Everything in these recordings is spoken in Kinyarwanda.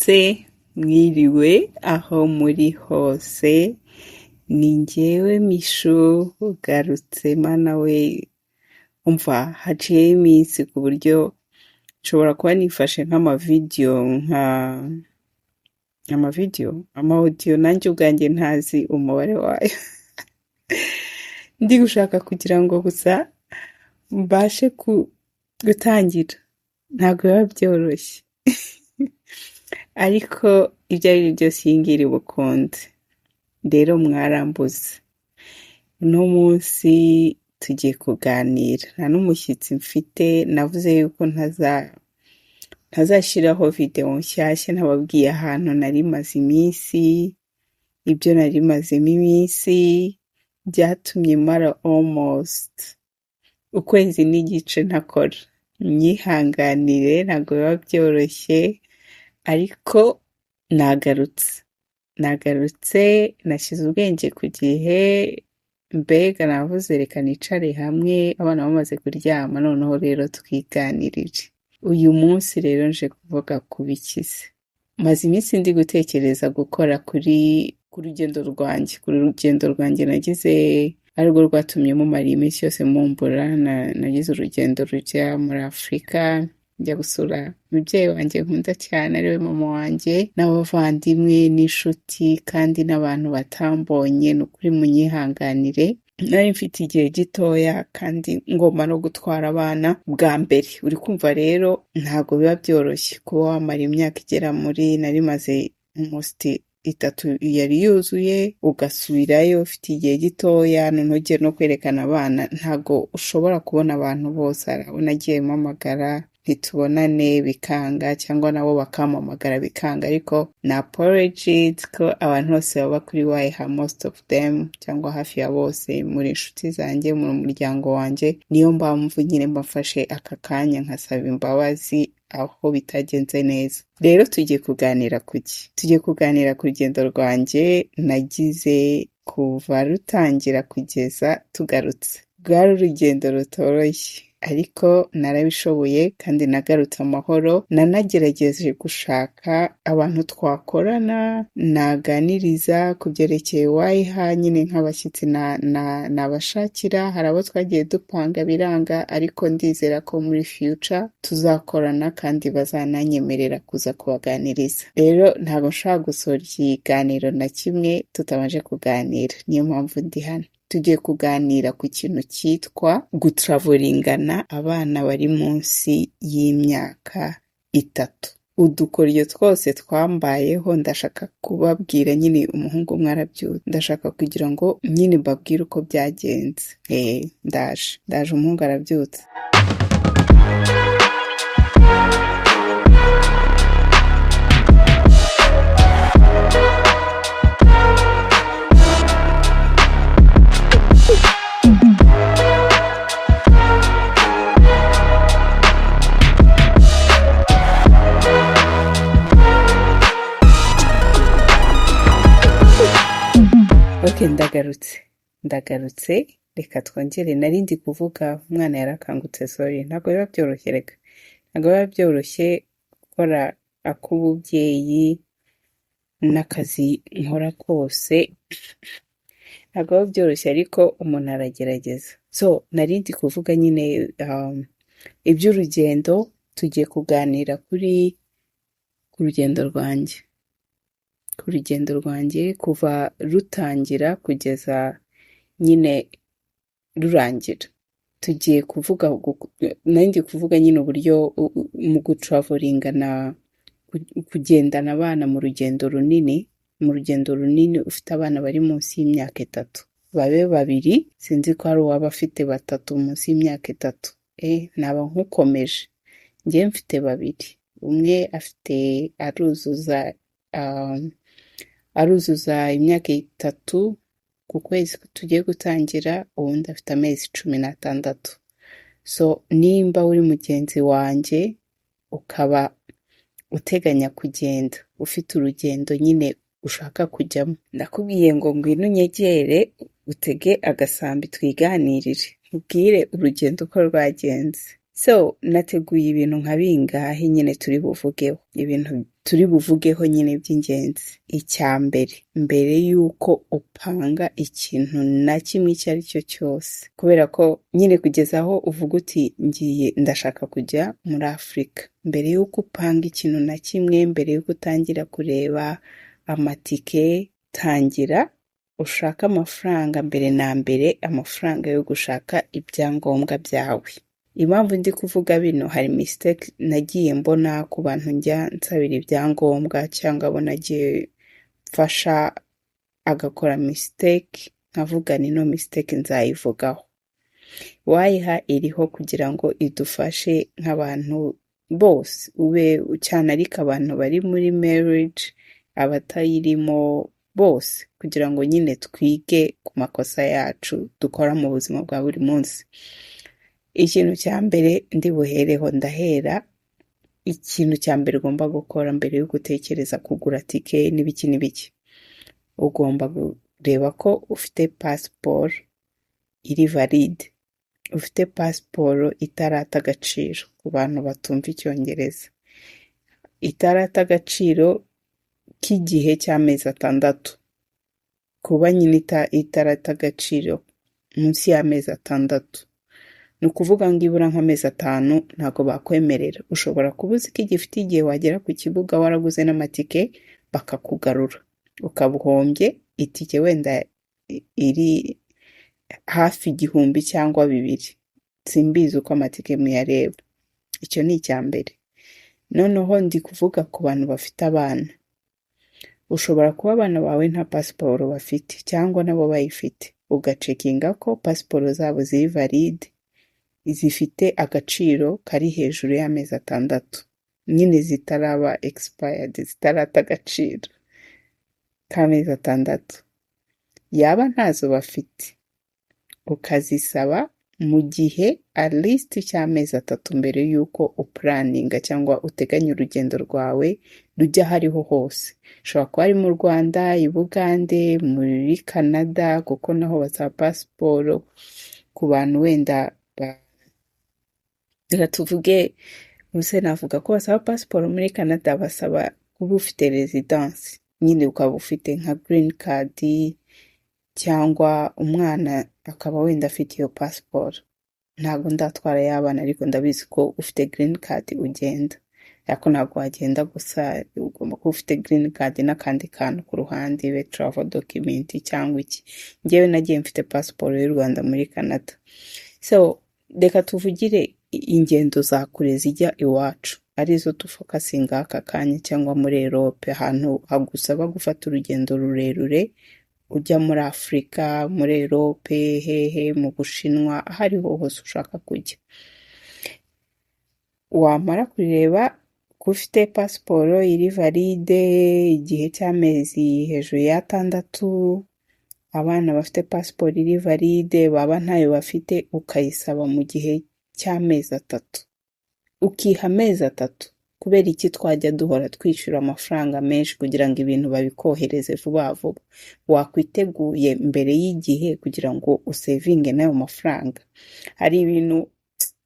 mwaramutse mwiriwe aho muri hose, ni njyewe Mishu ugarutse mana we. Umva haciyeho iminsi ku buryo nshobora kuba nifashe amawodiyo nanjye ubwanjye ntazi umubare wayo. Ndi gushaka kugira ngo gusa mbashe gutangira, ntabwo biba byoroshye. Ariko ibyo ari byo byose iyi ngiyi iri bukunde. Rero mwarambuze, uno munsi tugiye kuganira, nta n'umushyitsi mfite. Navuze yuko ntazashyiraho video nshyashya ntababwiye ahantu nari maze iminsi, ibyo nari mazemo iminsi byatumye mara almost ukwezi n'igice ntakora. Myihanganire, ntabwo biba byoroshye, ariko nagarutse nashyize ubwenge ku gihe. Mbega navuze reka nicare hamwe abana bamaze kuryama, noneho rero twiganirire. Uyu munsi rero nje kuvuga ku bikize. Maze iminsi ndi gutekereza gukora ku rugendo rwanjye nagize, arirwo rwatumye mumara iminsi yose mumbura. Nagize urugendo rujya muri Afurika, njya gusura umubyeyi wanjye nkunda cyane ariwe mama wanjye, n'abavandimwe n'inshuti kandi n'abantu batambonye. Ni ukuri munyihanganire, nari mfite igihe gitoya kandi ngomba no gutwara abana bwa mbere. Uri kumva rero ntabwo biba byoroshye kuba wamara imyaka igera muri, nari maze almost 3 yari yuzuye, ugasubirayo ufite igihe gitoya, noneho ugiye no kwerekana abana. Ntabwo ushobora kubona abantu bose. Arabona agiye mpamagara ntitubonane bikanga, cyangwa nabo bakampamagara bikanga. Ariko na apologies ko abantu bose baba kuri Waiha, most of them cyangwa hafi ya bose muri inshuti zanjye, mu muryango wanjye. Niyo mpamvu nyine mbafashe aka kanya nkasaba imbabazi aho bitagenze neza. Rero tugiye kuganira tugiye kuganira ku rugendo rwanjye nagize kuva rutangira kugeza tugarutse. Rwari urugendo rutoroshye, ariko narabishoboye kandi nagarutse amahoro. Nanagerageje gushaka abantu twakorana naganiriza ku byerekeye Waiha, nyine nk'abashyitsi nabashakira. Hari abo twagiye dupanga biranga, ariko ndizera ko muri future tuzakorana kandi bazananyemerera kuza kubaganiriza. Rero ntabwo nshaka gusohora ikiganiro na kimwe tutabanje kuganira, niyo mpamvu ndi hano. Tugiye kuganira ku kintu cyitwa gutravoringana abana bari munsi y'imyaka 3. Udukoryo twose twambayeho ndashaka kubabwira. Nyine umuhungu mwarabyutse, ndashaka kugira ngo nyine mbabwire uko byagenze. Ndaje umuhungu arabyutse. Okay, ndagarutse. Reka twongere. Narindi kuvuga umwana yarakangutse, sorry. Ntabwo biba byoroshye ntabwo biba byoroshye gukora ak'ububyeyi n'akazi nkora kose. Ntabwo biba byoroshye, ariko umuntu aragerageza. So narindi kuvuga nyine iby'urugendo. Tugiye kuganira ku rugendo rwanjye kuva rutangira kugeza nyine rurangira. Tugiye kuvuga narindi kuvuga nyine uburyo mu gutravoringana, kugendana abana mu rugendo runini. Ufite abana bari munsi y'imyaka 3, babe 2. Sinzi ko hari uwaba afite 3 munsi y'imyaka 3. Naba nkukomeje. Njye mfite 2. Umwe afite aruzuza imyaka 3 ku kwezi tugiye gutangira, uwundi afite amezi 16. So nimba uri mugenzi wanjye ukaba uteganya kugenda, ufite urugendo nyine ushaka kujyamo, ndakubwiye ngo ngwino unyegere, utege agasambi twiganirire, ubwire urugendo uko rwagenze. So nateguye ibintu nka bingahe nyine turi buvugeho, ibintu turi buvugeho nyine by'ingenzi. Icya mbere, mbere y'uko upanga ikintu na kimwe icyo ari cyo cyose, kubera ko nyine kugeza aho uvuga uti ngiye ndashaka kujya muri Afurika, mbere y'uko upanga ikintu na kimwe, mbere y'uko utangira kureba amatike, tangira ushaka amafaranga mbere na mbere, amafaranga yo gushaka ibyangombwa byawe. Impamvu ndi kuvuga bino, hari mistake nagiye mbona ku bantu njya nsabira ibyangombwa, cyangwa abo nagiye mfasha agakora mistake, nkavuga nino mistake nzayivugaho. Wayiha iriho kugira ngo idufashe nk'abantu bose, ube cyane ariko abantu bari muri marriage, abatayirimo bose, kugira ngo nyine twige ku makosa yacu dukora mu buzima bwa buri munsi. Ikintu cya mbere ndi buhereho, ndahera ikintu cya mbere ugomba gukora mbere yo gutekereza kugura tike n'ibiki n'ibiki. Ugomba kureba ko ufite passport iri valide, ufite passport itarata agaciro. Ku bantu batumva icyongereza, itarata agaciro k'igihe cy'amezi 6. Kuba nyine itarata agaciro munsi y'amezi 6, ni ukuvuga ngo ibura nk'amezi 5 ntabwo bakwemerera. Ushobora kuba uzi ko igifite igihe wagera ku kibuga waraguze n'amatike bakakugarura, ukabuhombye itike wenda iri hafi 1,000 cyangwa 2,000. Simbizi uko amatike muyareba. Icyo ni icya mbere. Noneho ndi kuvuga ku bantu bafite abana. Ushobora kuba abana bawe nta pasiporo bafite cyangwa nabo bayifite, ugacekinga ko pasiporo zabo ziri valide, zifite agaciro kari hejuru y'amezi 6, nyine zitaraba expired, zitarata agaciro k'amezi 6. Yaba ntazo bafite, ukazisaba mu gihe at least cy'amezi 3 mbere y'uko upuraninga cyangwa uteganya urugendo rwawe rujya hariho hose. Ushobora kuba ari mu Rwanda, i Bugande, muri Canada, kuko naho basaba pasiporo. Ku bantu wenda reka tuvuge, ubuse navuga ko basaba pasiporo muri Canada, basaba kuba ufite residence, nyine ukaba ufite nka green card, cyangwa umwana akaba wenda afite iyo pasiporo. Ntabwo ndatwara y'abana, ariko ndabizi ko ufite green card ugenda. Ariko ntabwo wagenda gusa, ugomba kuba ufite green card n'akandi kantu ku ruhande, ibe travel document cyangwa iki. Njyewe nagiye mfite pasiporo y'u Rwanda muri Canada. So reka tuvugire ingendo za kure zijya iwacu, arizo tufokasinga aka kanya, cyangwa muri Europe, ahantu hagusaba gufata urugendo rurerure ujya muri Afurika, muri Europe, hehe, mu Bushinwa, ahariho hose ushaka kujya. Wamara kureba ko ufite pasiporo iri valide igihe cy'amezi hejuru ya 6, abana bafite pasiporo iri valide, baba ntayo bafite, ukayisaba mu gihe cy'amezi 3. Ukiha amezi 3. Kubera iki twajya duhora twishyura amafaranga menshi kugira ngo ibintu babikohereze vuba vuba? Wakwiteguye mbere y'igihe kugira ngo usevinge n'ayo mafaranga. Hari ibintu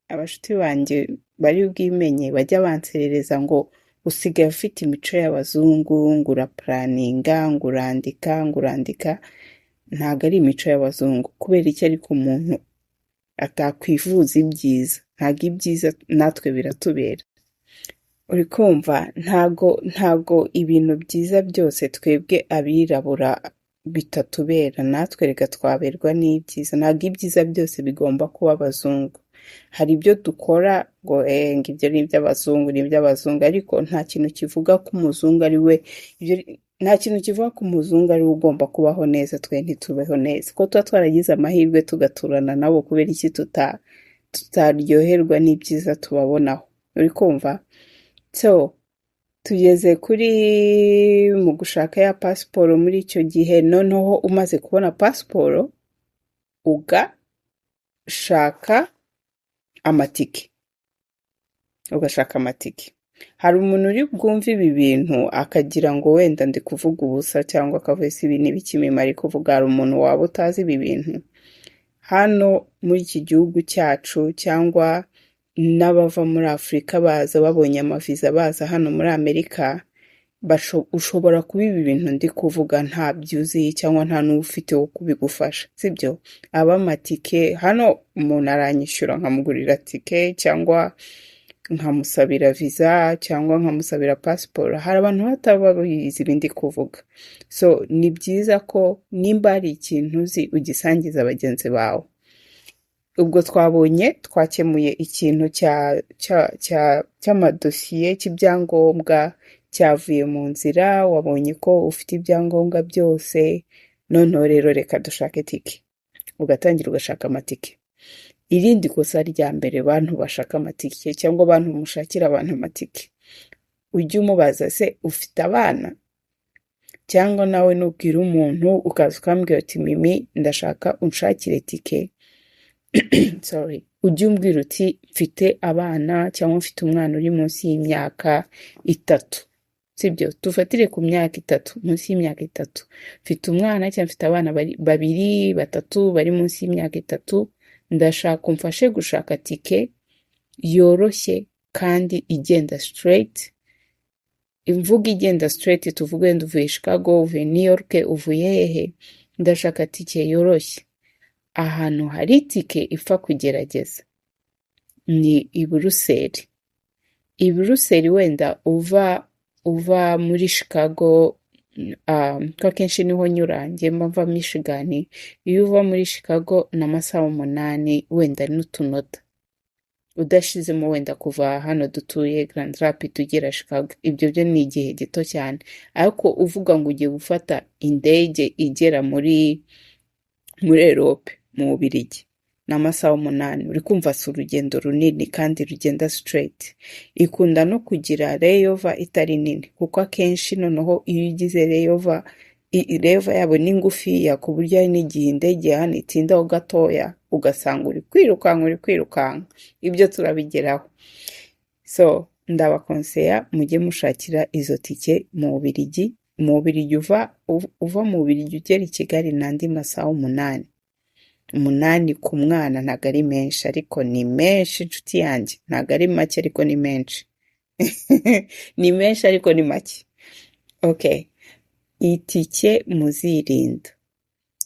abashuti banjye bari bwimenye bajya banserereza ngo usigaye ufite imico y'abazungu, ngo urapuraninga, ngo urandika. Ntabwo ari imico y'abazungu. Kubera iki ariko umuntu atakwifuza ibyiza? Ntabwo ibyiza natwe biratubera. Uri kumva, ntago ibintu byiza byose twebwe abirabura bitatubera, natwe reka twaberwa n'ibyiza. Ntabwo ibyiza byose bigomba kuba abazungu. Hari ibyo dukora ngo ibyo ni iby'abazungu, ariko nta kintu kivuga ko umuzungu ari we, nta kintu kivuga ko umuzungu ari we ugomba kubaho neza, twe ntitubeho neza. Ko tuba twaragize amahirwe tugaturana nabo, kubera iki tutaryoherwa n'ibyiza tubabonaho? Uri kumva? So tugeze kuri mu gushaka ya pasiporo. Muri icyo gihe noneho umaze kubona pasiporo, ugashaka amatike. Hari umuntu uri bwumve ibi bintu akagira ngo wenda ndi kuvuga ubusa, cyangwa akavuga ibi n'ibikimima ari kuvuga. Hari umuntu waba utazi ibi bintu? Hano muri iki gihugu cyacu, cyangwa n'abava muri Afurika baza babonye amaviza baza hano muri Amerika, ushobora kubiba ibintu ndi kuvuga nta byuzuye cyangwa nta n'ufite wo kubigufasha sibyo. amatike hano umuntu aranyishyura nkamugurira tike cyangwa nkamusabira visa cyangwa nkamusabira pasiporo. hari abantu bataba babizi ibindi kuvuga. So ni byiza ko nimba hari ikintu uzi ugisangiza bagenzi bawe. ubwo twakemuye ikintu cy'amadosiye cy'ibyangombwa cyavuye mu nzira. wabonye ko ufite ibyangombwa byose, noneho rero reka dushake tike. ugatangira ugashaka amatike. irindi kosa rya mbere bantu bashaka amatike cyangwa abantu mushakira abantu amatike, ujye umubaza se ufite abana? cyangwa nawe nubwira umuntu ukaza ukambwira uti Mimi ndashaka unshakire tike sorry, ujye umbwira uti mfite abana cyangwa mfite umwana uri munsi y'imyaka 3, sibyo? tufatire ku myaka 3, munsi y'imyaka 3 mfite umwana cyangwa mfite abana 2, 3 bari munsi y'imyaka 3. ndashaka umfashe gushaka tike yoroshye kandi igenda straight. imvuga igenda straight tuvuge nduvuye Chicago, uvuye New York, uvuye hehe. ndashaka tike yoroshye. ahantu hari tike ipfa kugerageza ni i Buruseli. i Buruseli wenda uva muri Chicago, ko akenshi niho nyura njye mva Michigan. iyo uva muri Chicago n'amasaha 8 wenda n'utunota, udashizemo wenda kuva hano dutuye Grand Rapids ugera Chicago. ibyo byo ni igihe gito cyane. ariko uvuga ngo ugiye gufata indege igera muri Europe mu Bubiligi n'amasaha 8, uri kumva si urugendo runini kandi rugenda straight. ikunda no kugira layover itari nini, kuko akenshi noneho iyo ugize layover yabo ni ngufiya ku buryo hari n'igihe indege hano itindaho gatoya ugasanga uri kwirukanka. ibyo turabigeraho. so ndabakonseya mujye mushakira izo tike mu Bubiligi. mu Bubiligi uva mu Bubiligi ugera i Kigali n'andi masaha 8 ku mwana. ntago ari menshi ariko ni menshi inshuti yanjye. ntago ari make ariko ni menshi ni menshi ariko ni make. okay, itike muzirinda.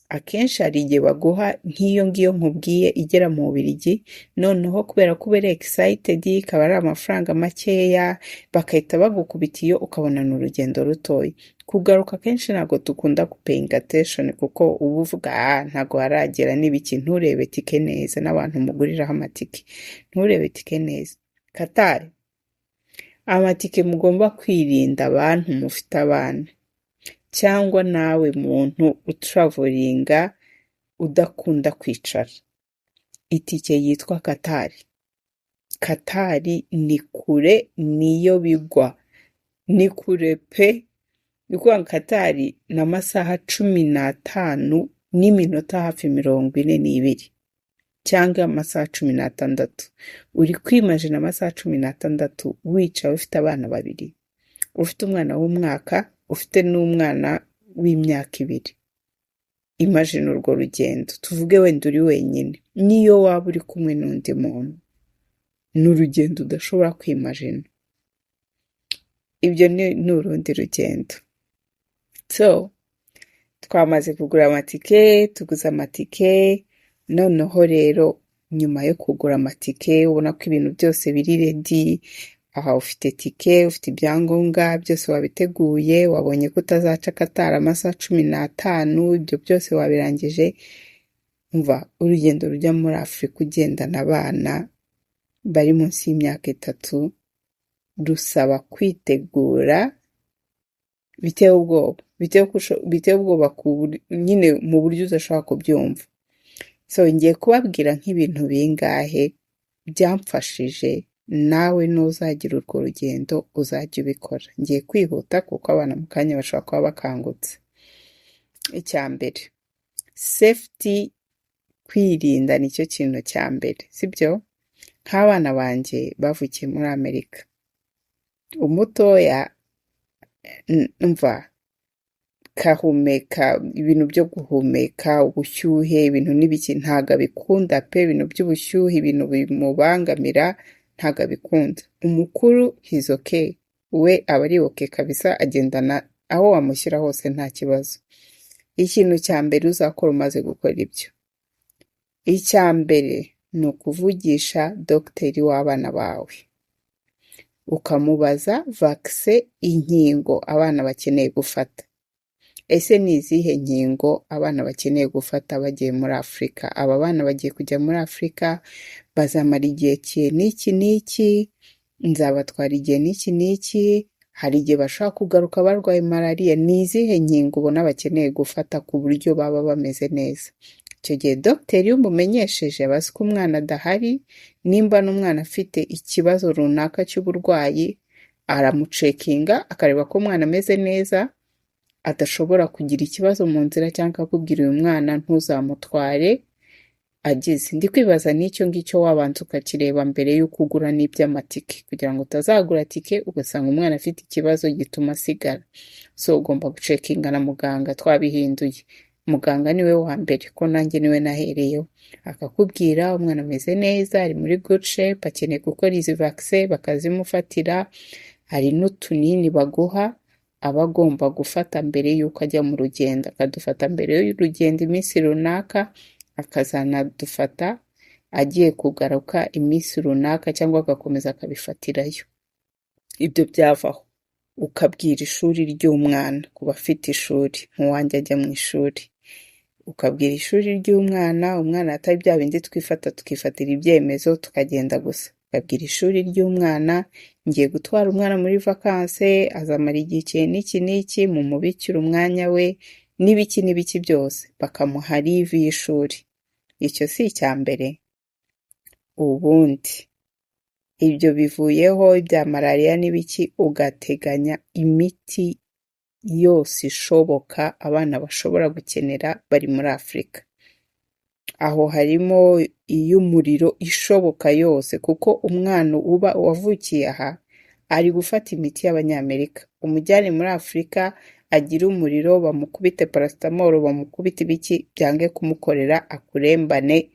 akenshi hari igihe baguha nk'iyo ngiyo nkubwiye igera mu Bubiligi, noneho kubera ko ubere excited ikaba ari amafaranga makeya bakahita bagukubita iyo ukabona n'urugendo rutoya. kugaruka kenshi ntago dukunda paying attention kuko uba uvuga ntago haragera n'ibiki. nturebe tike neza. n'abantu muguriraho amatike nturebe tike neza. Qatar, amatike mugomba kwirinda abantu mufite abana cyangwa nawe muntu utravelinga udakunda kwicara. itike yitwa Qatar. Qatar ni kure, niyo bigwa, ni kure pe. bikuvuga Qatar n'amasaha 15 n'iminota hafi 42 cyangwa amasaha 16. uri kwimagine amasaha 16 wicaye ufite abana 2, ufite umwana w'umwaka, ufite n'umwana w'imyaka 2. imagine urwo rugendo. tuvuge wenda uri wenyine, niyo waba uri kumwe n'undi muntu, n'urugendo udashobora kwimagine. ibyo ni urundi rugendo. so twamaze kugura amatike, tuguze amatike. noneho rero nyuma yo kugura amatike ubona ko ibintu byose biri ready. aha ufite tike, ufite ibyangombwa byose wabiteguye, wabonye ko utazaca Qatar amasaha 15, ibyo byose wabirangije. umva urugendo rujya muri Afrika ugendana abana bari munsi y'imyaka 3 rusaba kwitegura biteye ubwoba nyine mu buryo udashobora kubyumva. so ngiye kubabwira nk'ibintu bingahe byamfashije nawe nuzagira urwo rugendo uzajya ubikora. ngiye kwihuta kuko abana mu kanya bashobora kuba bakangutse. icya mbere, safety, kwirinda nicyo kintu cya mbere, sibyo? nk'abana banjye bavukiye muri Amerika, umutoya umva kahumeka ibintu byo guhumeka ubushyuhe, ibintu n'ibiki ntago bikunda pe. ibintu by'ubushyuhe, ibintu bimubangamira ntago bikunda. umukuru he's okay, we aba ari oke kabisa, agendana aho wamushyira hose nta kibazo. Ikintu cya mbere uzakora umaze gukora ibyo, icya mbere ni ukuvugisha dogiteri w'abana bawe ukamubaza vakise, inkingo abana bakeneye gufata. Ese ni izihe nkingo abana bakeneye gufata bagiye muri Afurika? Aba bana bagiye kujya muri Afurika, bazamara igihe n'iki n'iki, nzabatwara igihe n'iki n'iki, hari igihe bashobora kugaruka barwaye malariya. Ni izihe nkingo ubona bakeneye gufata ku buryo baba bameze neza? Icyo gihe dogiteri iyo umumenyesheje aba azi ko umwana adahari, nimba n'umwana afite ikibazo runaka cy'uburwayi aramucekinga akareba ko umwana ameze neza, adashobora kugira ikibazo mu nzira, cyangwa akakubwira uyu mwana ntuzamutware ageze. Ndi kwibaza n'icyo ngicyo wabanza ukakireba mbere y'uko ugura n'iby'amatike, kugira ngo utazagura tike ugasanga umwana afite ikibazo gituma asigara. So ugomba gucekinga na muganga. Twabihinduye, muganga niwe wa mbere, ko nanjye niwe nahereyeho, akakubwira umwana ameze neza, ari muri good shape, akeneye gukora izi vakise, bakazimufatira. Hari n'utunini baguha aba agomba gufata mbere y'uko ajya mu rugendo, akadufata mbere y'urugendo iminsi runaka, akazanadufata agiye kugaruka iminsi runaka, cyangwa agakomeza akabifatirayo. Ibyo byavaho ukabwira ishuri ry'umwana, ku bafite ishuri nk'uwanjye ajya mu ishuri, ukabwira ishuri ry'umwana, umwana atari bya bindi twifata tukifatira ibyemezo tukagenda gusa. Ukabwira ishuri ry'umwana, ngiye gutwara umwana muri vakanse, azamara igihe n'iki n'iki, mu mubikira umwanya we n'ibiki n'ibiki byose, bakamuha live y'ishuri. Icyo si icya mbere. Ubundi ibyo bivuyeho, ibya malariya n'ibiki, ugateganya imiti yose ishoboka abana bashobora gukenera bari muri Afurika. Aho harimo iy'umuriro ishoboka yose, kuko umwana uba wavukiye aha ari gufata imiti y'Abanyamerika. Umujyane muri Afurika agira umuriro, bamukubite paracetamol, bamukubite ibiki, byange kumukorera akurembane,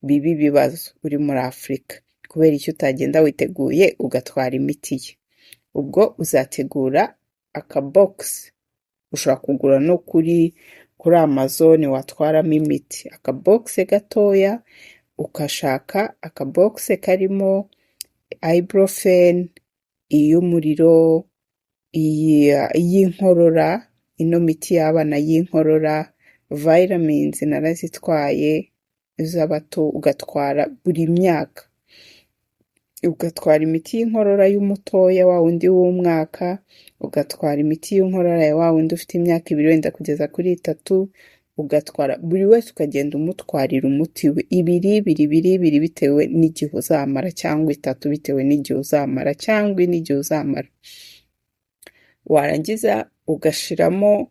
bibi bibazo uri muri Afurika. Kubera icyo utagenda witeguye ugatwara imiti ye. Ubwo uzategura akabogisi, ushobora kugura no kuri Amazon watwaramo imiti, akabogisi gatoya, ukashaka akabogisi karimo ibuprofen, iy'umuriro, iy'inkorora, ino miti y'abana y'inkorora, vitamins narazitwaye z'abato, ugatwara buri myaka. Ugatwara imiti y'inkorora y'umutoya wa wundi w'umwaka, ugatwara imiti y'inkorora ya wa wundi ufite imyaka 2 wenda kugeza kuri 3, ugatwara buri wese ukagenda umutwarira umuti we, 2 bitewe n'igihe uzamara, cyangwa 3 bitewe n'igihe uzamara, cyangwa n'igihe uzamara. Warangiza ugashiramo,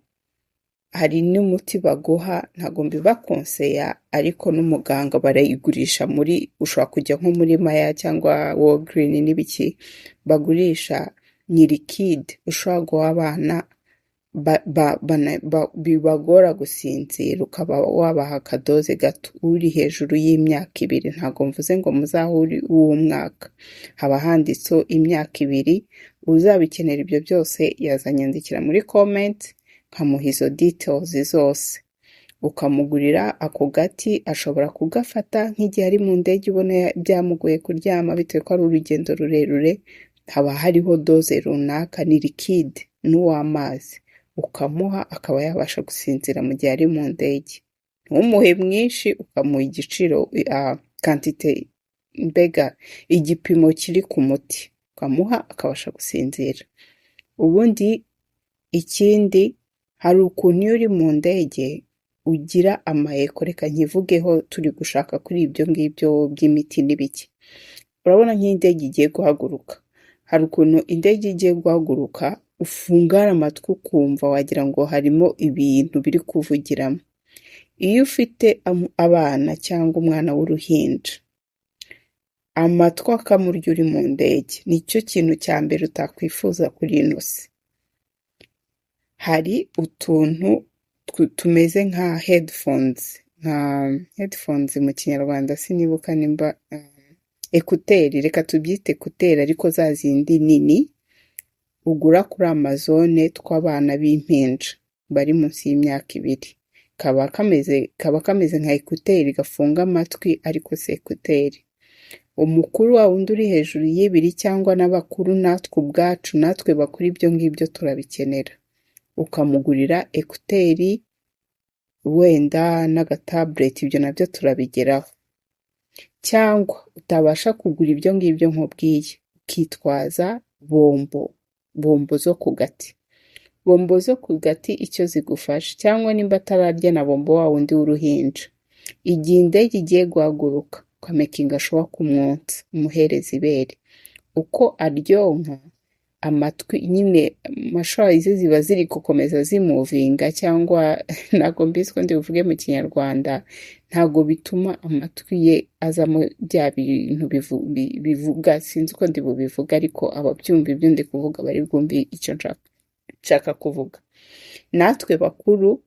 hari n'umuti baguha, ntago mbibakonseya, ariko n'umuganga barayigurisha muri, ushobora kujya nko muri Maya cyangwa Walgreen n'ibiki, bagurisha ni liquide ushobora guha abana bibagora gusinzira, ukaba wabaha akadoze gato. Uri hejuru y'imyaka 2, ntago mvuze ngo muzahuri uw'umwaka, haba handitseho imyaka 2. Uzabikenera ibyo byose yazanyandikira muri comment, nkamuha izo details zose. Ukamugurira ako gati, ashobora kugafata nk'igihe ari mu ndege ubona byamugoye kuryama bitewe ko ari urugendo rurerure, haba hariho doze runaka, ni liquide n'uw'amazi, ukamuha akaba yabasha gusinzira mu gihe ari mu ndege. Ntumuhe mwinshi, ukamuha igiciro, quantité, mbega igipimo kiri ku muti, ukamuha akabasha gusinzira. Ubundi ikindi, hari ukuntu iyo uri mu ndege ugira amayeko, reka nkivugeho turi gushaka kuri ibyo ngibyo by'imiti n'ibiki. Urabona nk'indege igiye guhaguruka, hari ukuntu indege igiye guhaguruka ufungara amatwi ukumva wagira ngo harimo ibintu biri kuvugiramo. Iyo ufite abana cyangwa umwana w'uruhinja, amatwi akamurya uri mu ndege, nicyo kintu cya mbere utakwifuza kuri ino si. Hari utuntu tumeze nka headphones mu kinyarwanda sinibuka nimba, ekuteri, reka tubyite ekuteri, ariko za zindi nini ugura kuri Amazone tw'abana b'impinja bari munsi y'imyaka 2. Kaba kameze nka ekuteri gafunga amatwi ariko si ekuteri. Umukuru wa wundi uri hejuru y'ibiri cyangwa n'abakuru natwe ubwacu natwe bakuru ibyo ngibyo turabikenera. Ukamugurira ekuteri wenda n'agatabureti ibyo nabyo turabigeraho. Cyangwa utabasha kugura ibyo ngibyo nkubwiye ukitwaza bombo zo ku gati. Bombo zo ku gati icyo zigufasha cyangwa nimba atararya na bombo wa wundi w'uruhinja. Igihe indege igiye guhaguruka ukamekinga shuwa kumwonsa umuhereza ibere. Uko aryonka amatwi nyine mashwa izi ziba ziri gukomeza zimuvinga cyangwa ntago mbizi ko ndibuvuge mu Kinyarwanda, ntago bituma amatwi ye azamo bya bintu bivuga, sinzi uko ndibubivuga ariko ababyumva ibyo ndi kuvuga bari bwumve icyo nshaka kuvuga. Natwe bakuru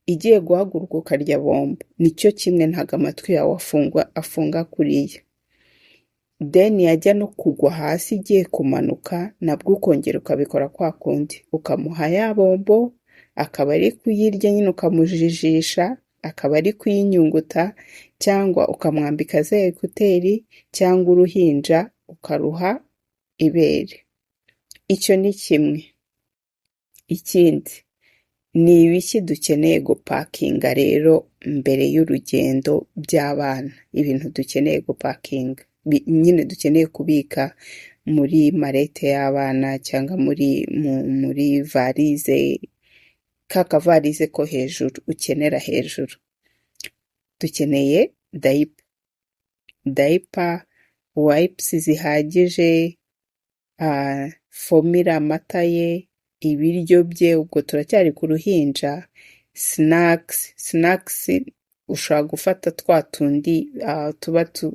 igiye guhaguruka ukarya bombo nicyo kimwe, ntago amatwi yawe afunga kuriya. Then yajya no kugwa hasi igiye kumanuka nabwo ukongera ukabikora kwa kundi ukamuha ya bombo akaba ari kuyirya nyine ukamujijisha, akaba ari kuyinyunguta, cyangwa ukamwambika za ekuteri cyangwa uruhinja ukaruha ibere. Icyo ni kimwe. Ikindi ni ibiki dukeneye gupakinga rero mbere y'urugendo by'abana, ibintu dukeneye gupakinga nyine dukeneye kubika muri marete y'abana cyangwa muri varize, kakavarize ko hejuru ukenera hejuru. Dukeneye diaper, wipes zihagije, formula amata ye, ibiryo bye, ubwo turacyari ku ruhinja. Snacks ushobora gufata twa tundi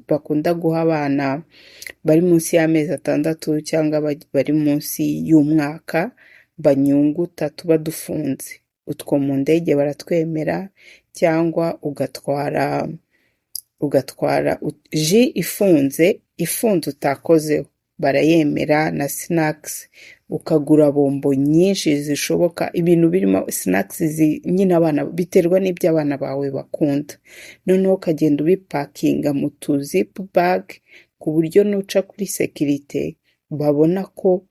bakunda guha abana bari munsi y'amezi 6 cyangwa bari munsi y'umwaka banyunguta tuba dufunze. Utwo mu ndege baratwemera, cyangwa ugatwara ji ifunze utakozeho barayemera, na snacks ukagura bombo nyinshi zishoboka. Ibintu birimo snacks nyine abana biterwa n'ibyo abana bawe bakunda. Noneho ukagenda ubipakinga mu zip bag ku buryo nuca kuri security babona ko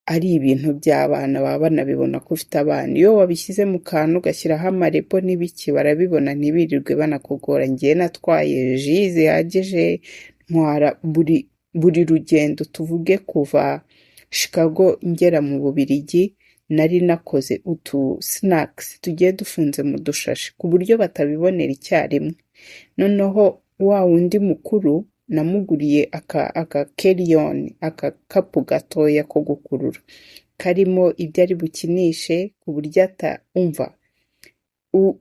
ari ibintu by'abana, baba banabibona ko ufite abana. Iyo wabishyize mu kantu ugashyiraho amarebo n'ibiki barabibona ntibirirwe banakugora. Ngiye natwaye ji zihagije, ntwara buri rugendo tuvuge kuva Chicago ngera mu Bubiligi nari nakoze utu snacks tugiye dufunze mu dushashi ku buryo batabibonera icyarimwe. Noneho wa wundi mukuru namuguriye aka carry-on, aka kapu gatoya ko gukurura karimo ibyo ari bukinishe ku buryo atumva.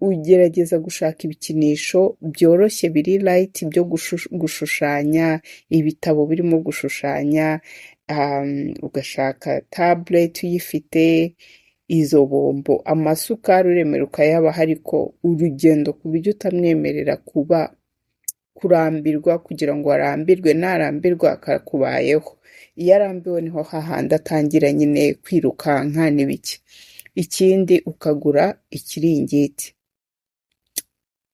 Ugerageza gushaka ibikinisho byoroshye biri light byo gushushanya, ibitabo birimo gushushanya, ugashaka tablet uyifite, izo bombo, amasukari uremera ukayabaha, ariko urugendo ku buryo utamwemerera kurambirwa kugira ngo arambirwe. Narambirwa akakubayeho. Iyo arambiwe niho hahandi atangira nyine kwirukanka n'ibiki. Ikindi ukagura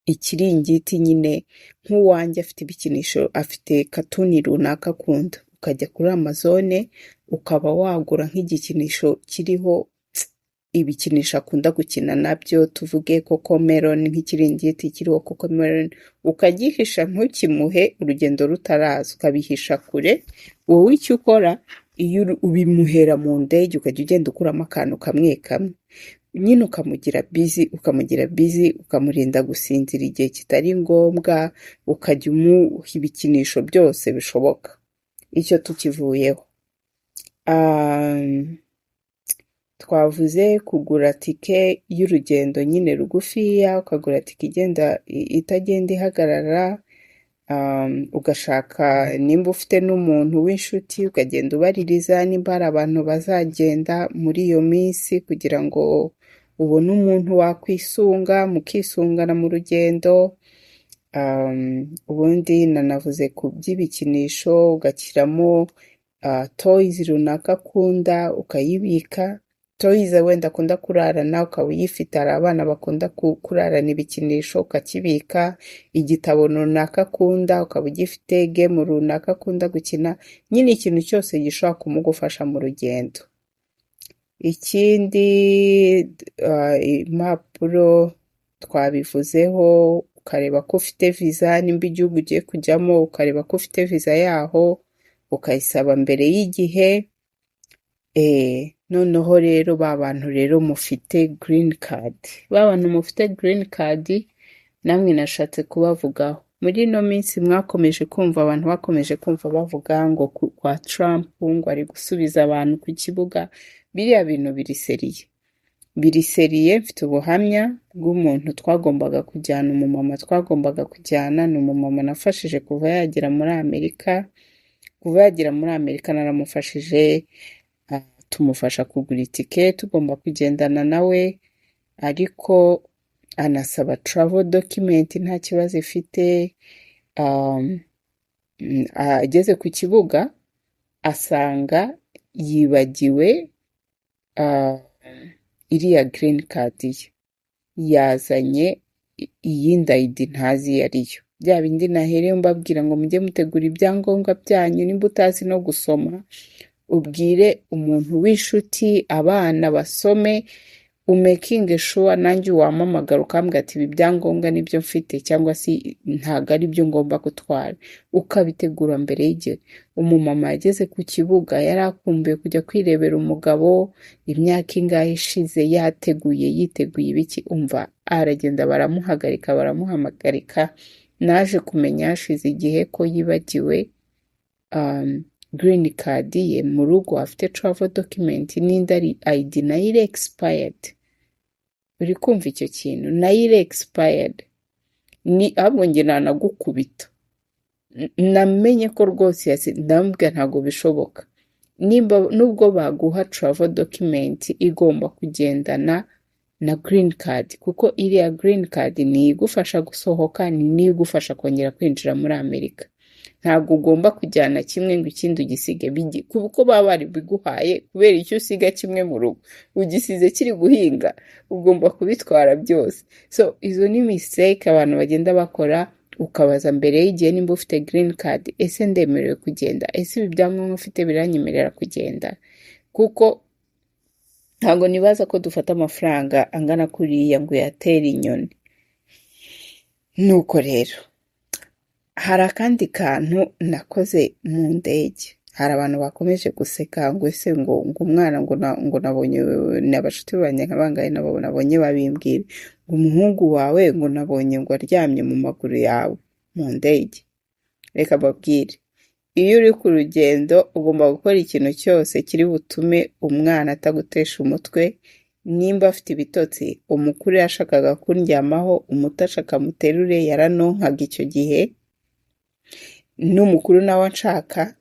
ikiringiti nyine nk'uwanjye afite ibikinisho, afite katuni runaka akunda, ukajya kuri Amazone ukaba wagura nk'igikinisho kiriho ibikinisho akunda gukina nabyo, tuvuge Cocomelon, nk'ikiringiti kiriho Cocomelon, ukagihisha ntukimuhe urugendo rutaraza, ukabihisha kure. Wowe icyo ukora iyo ubimuhera mu ndege ukajya ugenda ukuramo akantu kamwe kamwe nyine ukamugira busy, ukamurinda gusinzira igihe kitari ngombwa, ukajya umuha ibikinisho byose bishoboka. Icyo tukivuyeho. Twavuze kugura tike y'urugendo nyine rugufiya, ukagura tike itagenda ihagarara, ugashaka nimba ufite n'umuntu w'inshuti ukagenda ubaririza nimba hari abantu bazagenda muri iyo minsi kugira ngo ubone umuntu wakwisunga mukisungana mu rugendo. Ubundi nanavuze ku by'ibikinisho ugashyiramo toys runaka akunda ukayibika, toys wenda akunda kurarana ukaba uyifite, hari abana bakunda kurarana ibikinisho ukakibika, igitabo runaka akunda ukaba ugifite, game runaka akunda gukina, nyine ikintu cyose gishobora kumugufasha mu rugendo. Ikindi impapuro twabivuzeho, ukareba ko ufite visa, nimba igihugu ugiye kujyamo ukareba ko ufite visa yaho ukayisaba mbere y'igihe. Noneho rero ba bantu rero mufite green card, ba bantu mufite green card namwe nashatse kubavugaho. Muri ino minsi mwakomeje kumva abantu bakomeje kumva bavuga ngo kwa Trump ngo ari gusubiza abantu ku kibuga. Biriya bintu biriseriye, mfite ubuhamya bw'umuntu twagombaga kujyana, umumama twagombaga kujyana, ni umumama nafashije kuva yagera muri Amerika. Kuva yagera muri Amerika naramufashije, tumufasha kugura itike, tugomba kugendana nawe, ariko anasaba travel document nta kibazo ifite. Ageze ku kibuga asanga yibagiwe iriya green card ye, yazanye iyindi ID ntazi iyo ariyo. Bya bindi nahereye mbabwira ngo mujye mutegura ibyangombwa byanyu, nimba utazi no gusoma ubwire umuntu w'inshuti, abana basome, umakinge sure nanjye wampamagara ukambwira ati ibi byangombwa nibyo mfite cyangwa se ntago ari byo ngomba gutwara, ukabitegura mbere y'igihe. Umumama yageze ku kibuga yari akumbuye kujya kwirebera umugabo, imyaka ingahe ishize yiteguye ibiki, umva aragenda baramuhamagarika. Naje kumenya hashize igihe ko yibagiwe green card ye mu rugo, afite travel document n'indi ID nayo iri expired. Uri kumva icyo kintu? Nayo iri expired. Ni ahubwo njye nanagukubita. Namenye ko rwose ndambwira ntago bishoboka. Nubwo baguha travel document igomba kugendana na green card, kuko iriya green card ni igufasha gusohoka, ni igufasha kongera kwinjira muri Amerika. Ntabwo ugomba kujyana kimwe ngo ikindi ugisige, kuko baba bari biguhaye, kubera icyo usiga kimwe mu rugo ugisize kiri guhinga, ugomba kubitwara byose. So izo ni mistake abantu bagenda bakora, ukabaza mbere y'igihe nimba ufite green card, ese ndemerewe kugenda, ese ibi byangombwa ufite biranyemerera kugenda. Kuko ntabwo nibaza ko dufata amafaranga angana kuriya ngo yatere inyoni. Nuko rero hari akandi kantu nakoze mu ndege. Hari abantu bakomeje guseka ngo ese ngo umwana ngo nabonye n'abashuti banjye nkabangaye nabo nabonye babimbwira ngo umuhungu wawe ngo nabonye ngo aryamye mu maguru yawe mu ndege. Reka babwire, iyo uri ku rugendo ugomba gukora ikintu cyose kiri butume umwana atagutesha umutwe. Nimba afite ibitotsi, umukuru yashakaga kundyamaho, umuto ashaka muterure, yaranonkaga icyo gihe. N'umukuru nawe nshaka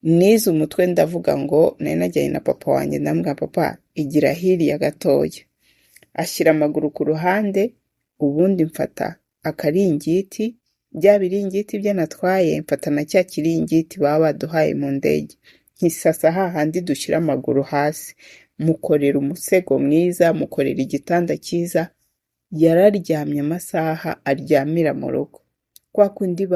nize umutwe, ndavuga ngo nari najyanye na papa wanjye, ndambwira papa igira hiriya gatoya, ashyira amaguru ku ruhande, ubundi mfata akaringiti, bya biringiti byo natwaye, mfata na cya kiringiti baba baduhaye mu ndege, nkisasa hahandi dushyira amaguru hasi, mukorera umusego mwiza, mukorera igitanda cyiza. Yararyamye amasaha aryamira mu rugo. Kwa kundi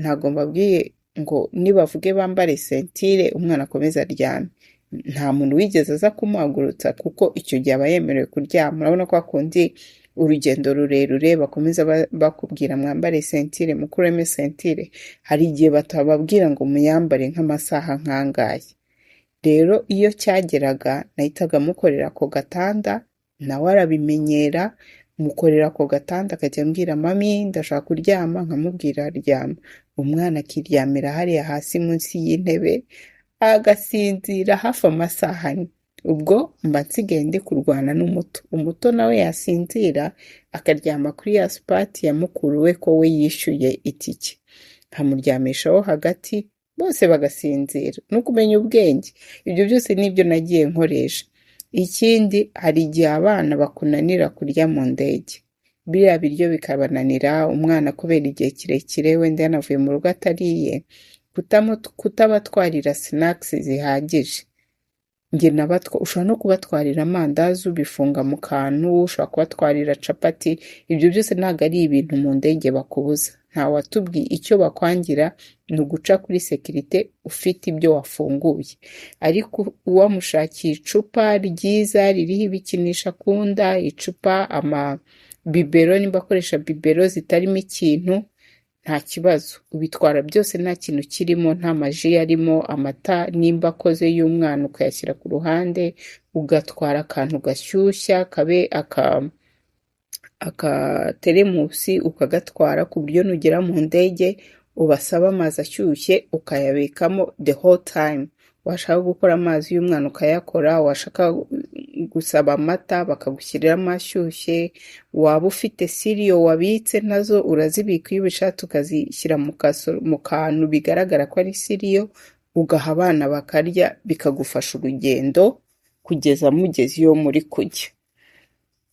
ntago mbabwiye ngo nibavuge bambare sentire umwana akomeza aryame. Nta muntu wigeze aza kumuhagurutsa, kuko icyo gihe aba yemerewe kuryama. Urabona kwa kundi urugendo rurerure bakomeza bakubwira mwambare sentire, mukureme sentire, hari igihe batababwira ngo muyambare nk'amasaha nkangaye. Rero iyo cyageraga nahitaga mukorera ku gatanda, nawe arabimenyera, mukorera ku gatanda akajya ambwira mami ndashaka kuryama, nkamubwira aryama. Umwana akiryamira hariya hasi munsi y'intebe agasinzira hafi amasaha ane. Ubwo mba nsigaye ndi kurwana n'umuto. Umuto nawe yasinzira akaryama kuri ya spati ya mukuru we ko we yishyuye itike, nkamuryamishaho hagati, bose bagasinzira. No kumenya ubwenge, ibyo byose nibyo nagiye nkoresha. Ikindi, hari igihe abana bakunanira kurya mu ndege, biriya biryo bikabananira, umwana kubera igihe kirekire wenda yanavuye mu rugo atariye, kutabatwarira snacks zihagije. Ushobora no kubatwarira amandazi ubifunga mu kantu, ushobora kubatwarira capati, ibyo byose ntabwo ari ibintu mu ndege bakubuza. Nta watubwiye icyo bakwangira ni uguca kuri sekirite ufite ibyo wafunguye. Ariko uwamushakiye icupa ryiza ririho ibikinisho akunda, icupa, amabibero, nimba akoresha bibero zitarimo ikintu, nta kibazo. Ubitwara byose nta kintu kirimo, nta maji arimo, amata nimba akoze y'umwana ukayashyira ku ruhande, ugatwara akantu gashyushya kabe akateremusi ukagatwara ku buryo nugera mu ndege ubasaba amazi ashyushye ukayabikamo the whole time. Washaka gukora amazi y'umwana ukayakora, washaka gusaba amata bakagushyiriramo ashyushye, waba ufite siriyo wabitse nazo urazibika iyo ubishatse ukazishyira mu kantu bigaragara ko ari siriyo, ugaha abana bakarya, bikagufasha urugendo kugeza mugeze iyo muri kujya.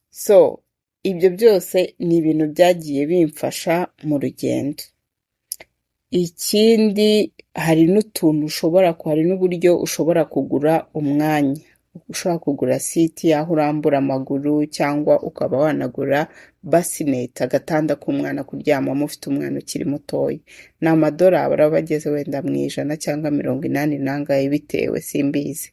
So ibyo byose ni ibintu byagiye bimfasha mu rugendo. Ikindi, hari n'uburyo ushobora kugura umwanya. Ushobora kugura siti aho urambura amaguru, cyangwa ukaba wanagura basinete, agatanda k'umwana kuryamamo ufite umwana ukiri mutoya. Ni amadolari aba ageze wenda mu 100 cyangwa 80 nangahe bitewe, simbizi.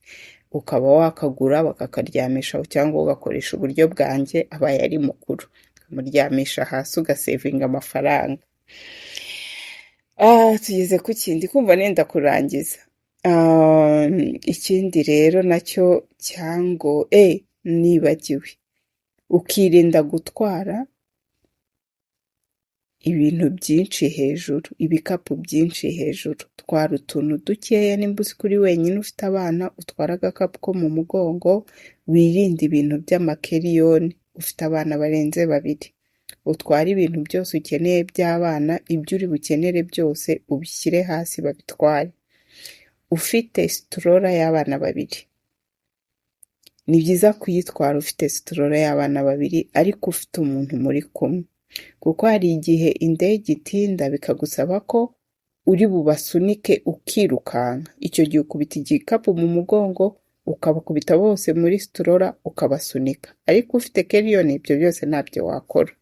Ukaba wakagura bakakaryamishaho, cyangwa ugakoresha uburyo bwanjye abaye ari mukuru, ukamuryamisha hasi ugasevinga amafaranga. Tugeze ku kindi, kumva nenda kurangiza. Ikindi rero nacyo cyangwa nibagiwe, ukirinda gutwara ibintu byinshi hejuru, ibikapu byinshi hejuru. Twara utuntu dukeya, nimba uzi kuri wenyine ufite abana, utwara agakapu ko mu mugongo. Wirinde ibintu by'amakeriyoni ufite abana barenze 2. Utware ibintu byose ukeneye by'abana, ibyo uri bukenere byose ubishyire hasi babitware. Ufite sitorora y'abana 2, ni byiza kuyitwara ufite sitorora y'abana 2, ariko ufite umuntu muri kumwe, kuko hari igihe indege itinda bikagusaba ko uri bubasunike ukirukanka. Icyo gihe ukubita igikapu mu mugongo, ukabakubita bose muri sitorora ukabasunika. Ariko ufite keriyoni ibyo byose ntabyo wakora.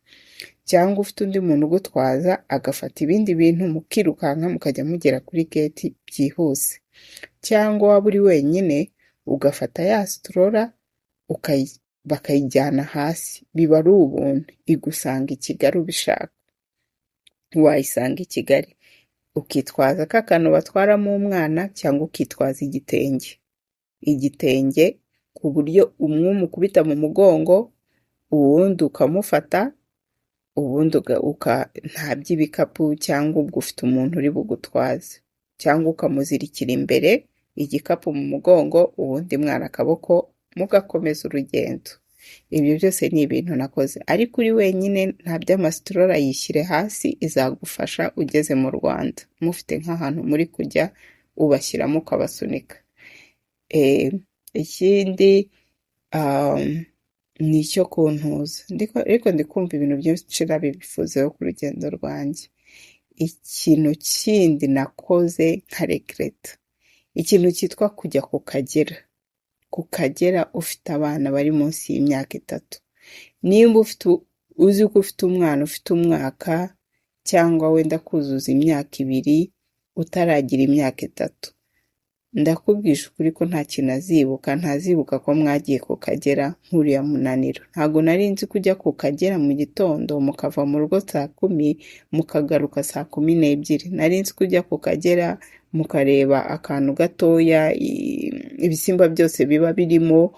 Cyangwa ufite undi muntu ugutwaza agafata ibindi bintu, mukirukanka mukajya mugera kuri gate byihuse. Cyangwa waba uri wenyine ugafata ya sitorora bakayijyana hasi, biba ari ubuntu. Igusanga i Kigali ubishaka, wayisanga i Kigali. Ukitwaza kakantu batwaramo umwana, cyangwa ukitwaza igitenge ku buryo umwe umukubita mu mugongo, uwundi ukamufata, ubundi nta by'ibikapu, cyangwa ubwo ufite umuntu uri bugutwaze, cyangwa ukamuzirikira imbere igikapu mu mugongo, ubundi mwana akaboko, mugakomeza urugendo. Ibyo byose ni ibintu nakoze. Ariko uri wenyine nta by'amasitorora, yishyire hasi, izagufasha ugeze mu Rwanda. Mufite nk'ahantu muri kujya, ubashyiramo ukabasunika. Ikindi ni icyo kuntuza, ariko ndikumva ibintu byinshi nabibifuzeho ku rugendo rwanjye. Ikintu kindi nakoze nka regreta, ikintu cyitwa kujya ku Kagera ufite abana bari munsi y'imyaka 3. Nimba uzi ko ufite umwana ufite umwaka, cyangwa wenda kuzuza imyaka 2 utaragira imyaka 3, ndakubwisha ukuri ko nta kintu ntazibuka ko mwagiye ku Kagera nk'uriya munaniro. Ntabwo nari nzi kujya ku Kagera mu gitondo mukava mu rugo saa 10 mukagaruka saa 12. Nari nzi kujya ku Kagera mukareba akantu gatoya, ibisimba byose biba birimo,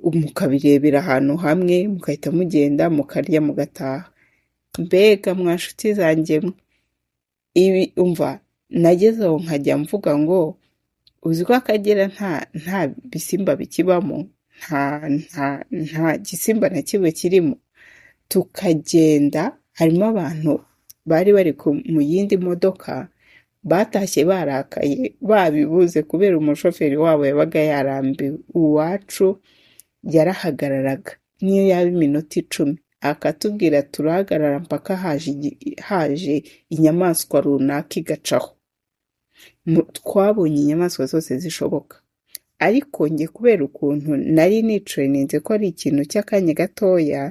mukabirebera ahantu hamwe, mugahita mugenda mukarya mugataha. Mbega mwa nshuti zanjye, ibi umva, nageze aho nkajya mvuga ngo uzi ko Akagera nta bisimba bikibamo, nta gisimba na kimwe kirimo. Tukagenda, harimo abantu bari mu yindi modoka, batashye barakaye babibuze kubera umushoferi wabo yabaga yarambiwe. Uwacu yarahagararaga niyo yaba iminota 10, akatubwira turahagarara mpaka haje inyamaswa runaka igacaho. twabonye inyamaswa zose zishoboka, ariko njye kubera ukuntu nari nitrayininze ko ari ikintu cy'akanya gatoya,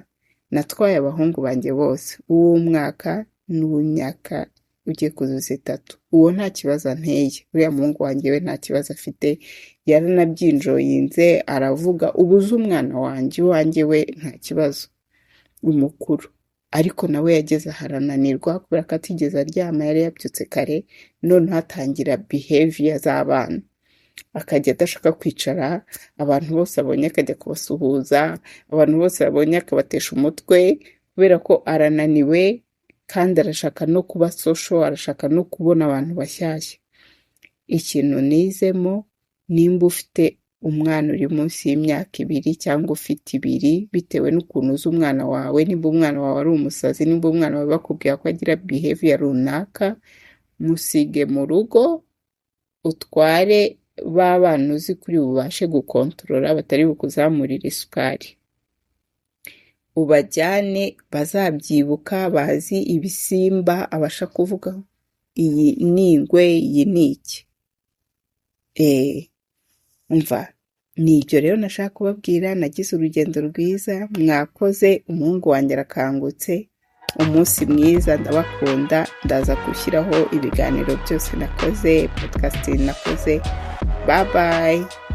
natwaye abahungu banjye bose, uw'umwaka n'uw'imyaka ugiye kuzuza 3, uwo nta kibazo anteye, uriya muhungu wanjye we nta kibazo afite, yaranabyinjoyinze aravuga, ubuze umwana wanjye, uwanjye we nta kibazo, umukuru, ariko nawe yageze aharananirwa kubera ko atigeze aryama, yari yabyutse kare, noneho atangira behavior z'abana, akajya adashaka kwicara, abantu bose abonye akajya kubasuhuza, abantu bose abonye akabatesha umutwe, kubera ko arananiwe kandi arashaka no kuba social, arashaka no kubona abantu bashyashya. Ikintu nizemo, nimba ufite umwana uri munsi y'imyaka 2 cyangwa ufite 2, bitewe n'ukuntu uzi umwana wawe, nimba umwana wawe ari umusazi, nimba umwana wawe bakubwira ko agira behavior runaka, musige mu rugo, utware ba bana uzi kuri bubashe gukontorora, batari bukuzamurira isukari, ubajyane bazabyibuka, bazi ibisimba, abasha kuvuga iyi ni ingwe, iyi ni iki. Umva, ni ibyo rero nashaka kubabwira, nagize urugendo rwiza, mwakoze, umuhungu wanjye arakangutse, umunsi mwiza, ndabakunda, ndaza gushyiraho ibiganiro byose nakoze, podcast nakoze, bye bye.